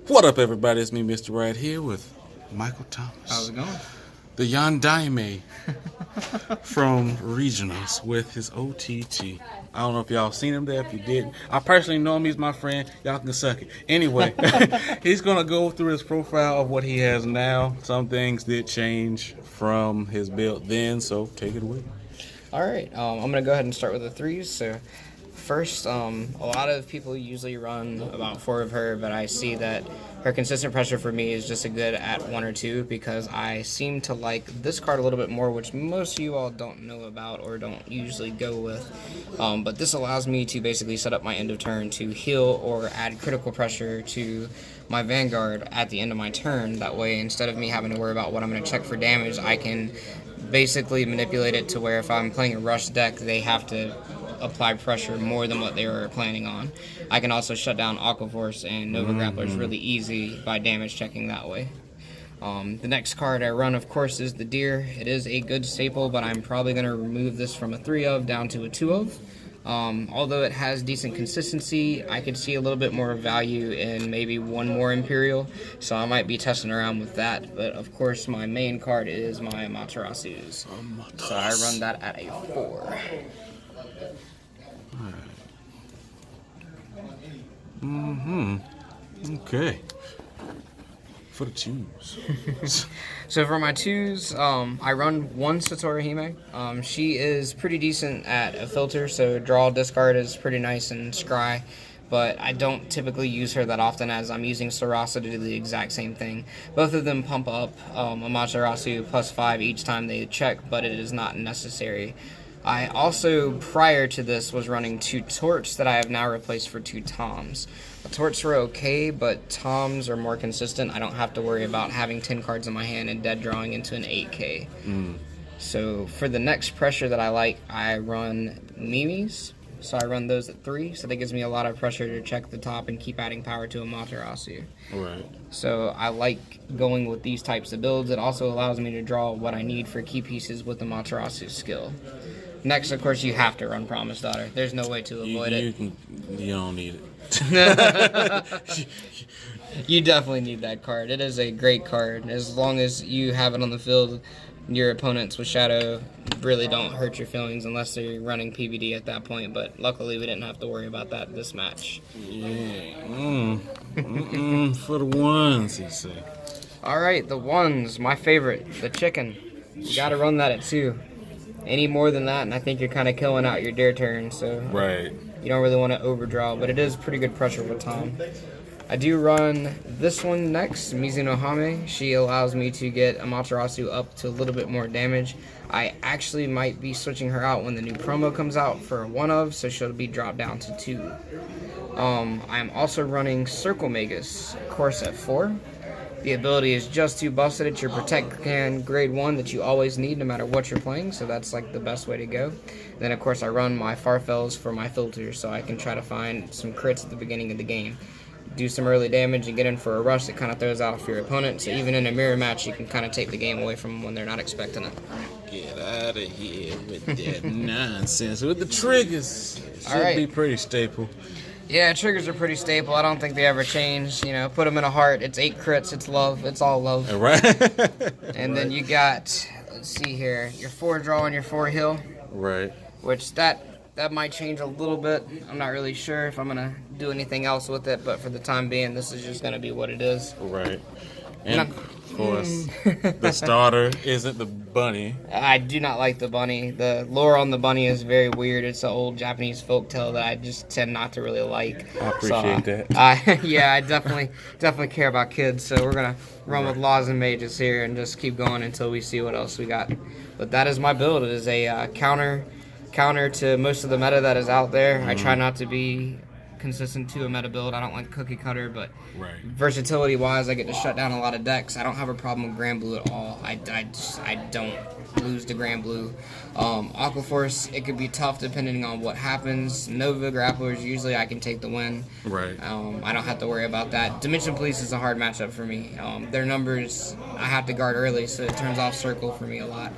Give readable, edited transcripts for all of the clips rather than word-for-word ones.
What up, everybody? It's me, Mr. Right, here with Michael Thomas. How's it going? The YONDAIME from Regionals with his OTT. I don't know if y'all seen him there. If you didn't, I personally know him. He's my friend. Y'all can suck it. Anyway, he's going to go through his profile of what he has now. Some things did change from his build then, so take it away. All right, I'm going to go ahead and start with the threes. So first, a lot of people usually run about 4 of her, but I see that her consistent pressure for me is just a good at 1 or 2 because I seem to like this card a little bit more, which most of you all don't know about or don't usually go with. But this allows me to basically set up my end of turn to heal or add critical pressure to my Vanguard at the end of my turn. That way, instead of me having to worry about what I'm going to check for damage, I can basically manipulate it to where if I'm playing a rush deck, they have to apply pressure more than what they were planning on. I can also shut down Aquaforce and Nova Grapplers really easy by damage checking that way. The next card I run, of course, is the Deer. It is a good staple, but I'm probably going to remove this from a 3 of down to a 2 of. Although it has decent consistency, I could see a little bit more value in maybe 1 more Imperial, so I might be testing around with that. But of course, my main card is my Amaterasu's, so I run that at a 4. Okay. For the twos. So for my twos, I run 1 Satori Hime. She is pretty decent at a filter, so draw discard is pretty nice and scry, but I don't typically use her that often as I'm using Sarasa to do the exact same thing. Both of them pump up Amaterasu +5 each time they check, but it is not necessary. I also, prior to this, was running 2 Torts that I have now replaced for 2 Toms. The Torts were okay, but Toms are more consistent. I don't have to worry about having 10 cards in my hand and dead drawing into an 8K. So for the next pressure that I like, I run Mimis. So I run those at 3, so that gives me a lot of pressure to check the top and keep adding power to Amaterasu. Right. So I like going with these types of builds. It also allows me to draw what I need for key pieces with Amaterasu's skill. Next, of course, you have to run Promised Daughter. There's no way to avoid it. You don't need it. You definitely need that card. It is a great card. As long as you have it on the field, your opponents with Shadow really don't hurt your feelings unless they're running PVD at that point. But luckily, we didn't have to worry about that this match. Yeah. For the ones, he said. All right, the ones, my favorite, the chicken. You got to run that at 2. Any more than that, and I think you're kind of killing out your dare turn, so right. You don't really want to overdraw, but it is pretty good pressure with Tom. I do run this one next, Mizuno Hame. She allows me to get Amaterasu up to a little bit more damage. I actually might be switching her out when the new promo comes out for a 1 of, so she'll be dropped down to 2. I'm also running Circle Magus, of course, at 4. The ability is just too busted. It's your Protect Can grade 1 that you always need no matter what you're playing, so that's like the best way to go. Then of course I run my Farfells for my filters so I can try to find some crits at the beginning of the game. Do some early damage and get in for a rush that kind of throws off your opponent, so even in a mirror match you can kind of take the game away from them when they're not expecting it. Get out of here with that nonsense. With the triggers, should be pretty staple. Yeah, triggers are pretty staple. I don't think they ever change. You know, put them in a heart. It's 8 crits. It's love. It's all love. Right. And then you got, let's see here, your 4 draw and your 4 heal. Right. Which that might change a little bit. I'm not really sure if I'm going to do anything else with it, but for the time being, this is just going to be what it is. Right. And of course, the starter isn't the bunny. I do not like the bunny. The lore on the bunny is very weird. It's an old Japanese folktale that I just tend not to really like. I appreciate that. I definitely care about kids. So we're gonna run with laws and mages here and just keep going until we see what else we got. But that is my build. It is a counter to most of the meta that is out there. I try not to be consistent to a meta build. I don't like cookie cutter, but versatility wise, I get to shut down a lot of decks. I don't have a problem with Grand Blue at all. I don't lose to Grand Blue. Aquaforce, it could be tough depending on what happens. Nova Grapplers, usually I can take the win. Right. I don't have to worry about that. Dimension Police is a hard matchup for me. Their numbers, I have to guard early, so it turns off Circle for me a lot.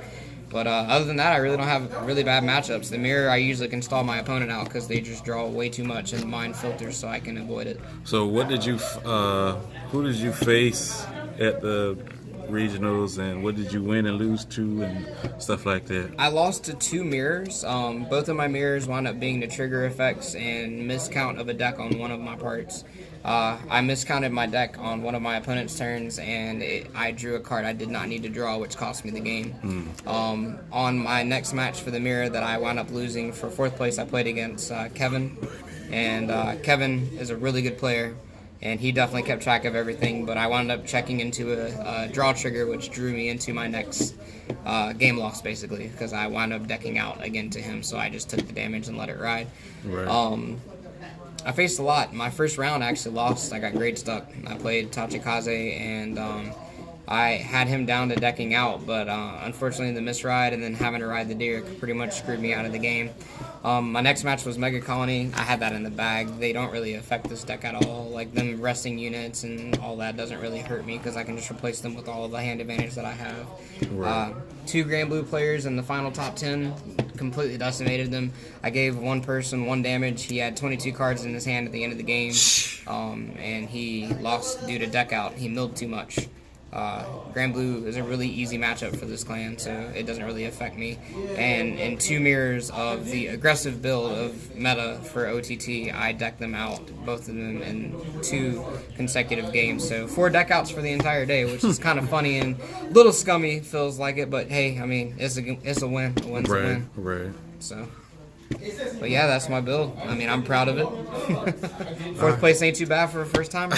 But other than that, I really don't have really bad matchups. The mirror, I usually can stall my opponent out because they just draw way too much and the mind filters, so I can avoid it. So what did you, who did you face at the regionals, and what did you win and lose to, and stuff like that? I lost to 2 mirrors. Both of my mirrors wound up being the trigger effects and miscount of a deck on one of my parts. I miscounted my deck on one of my opponent's turns, and I drew a card I did not need to draw, which cost me the game. On my next match for the mirror that I wound up losing for 4th place, I played against Kevin, and Kevin is a really good player, and he definitely kept track of everything, but I wound up checking into a draw trigger, which drew me into my next game loss, basically, because I wound up decking out again to him, so I just took the damage and let it ride. Right. I faced a lot. My first round I actually lost. I got grade stuck. I played Tachikaze, and I had him down to decking out, but unfortunately the misride and then having to ride the deer pretty much screwed me out of the game. My next match was Mega Colony. I had that in the bag. They don't really affect this deck at all. Like, them resting units and all that doesn't really hurt me because I can just replace them with all of the hand advantage that I have. Right. 2 Grand Blue players in the final top 10, completely decimated them. I gave one person 1 damage. He had 22 cards in his hand at the end of the game, and he lost due to deck out. He milled too much. Grand Blue is a really easy matchup for this clan, so it doesn't really affect me. And in 2 mirrors of the aggressive build of meta for OTT, I decked them out, both of them, in 2 consecutive games. So 4 deck outs for the entire day, which is kind of funny and a little scummy, feels like it, but hey, I mean, it's a win. A win's a win. Right. So, but yeah, that's my build. I mean, I'm proud of it. 4th place ain't too bad for a first timer.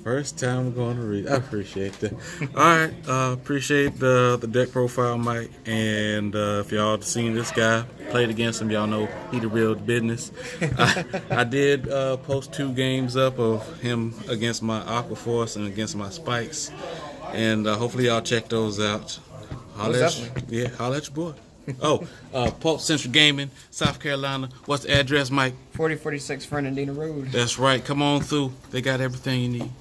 First time going to read. I appreciate that. All right. Appreciate the deck profile, Mike. And if y'all seen this guy, played against him, y'all know he the real business. I did post 2 games up of him against my Aqua Force and against my Spikes. And hopefully y'all check those out. Holla at your boy. Pulp Central Gaming, South Carolina. What's the address, Mike? 4046 Fernandina Road. That's right. Come on through. They got everything you need.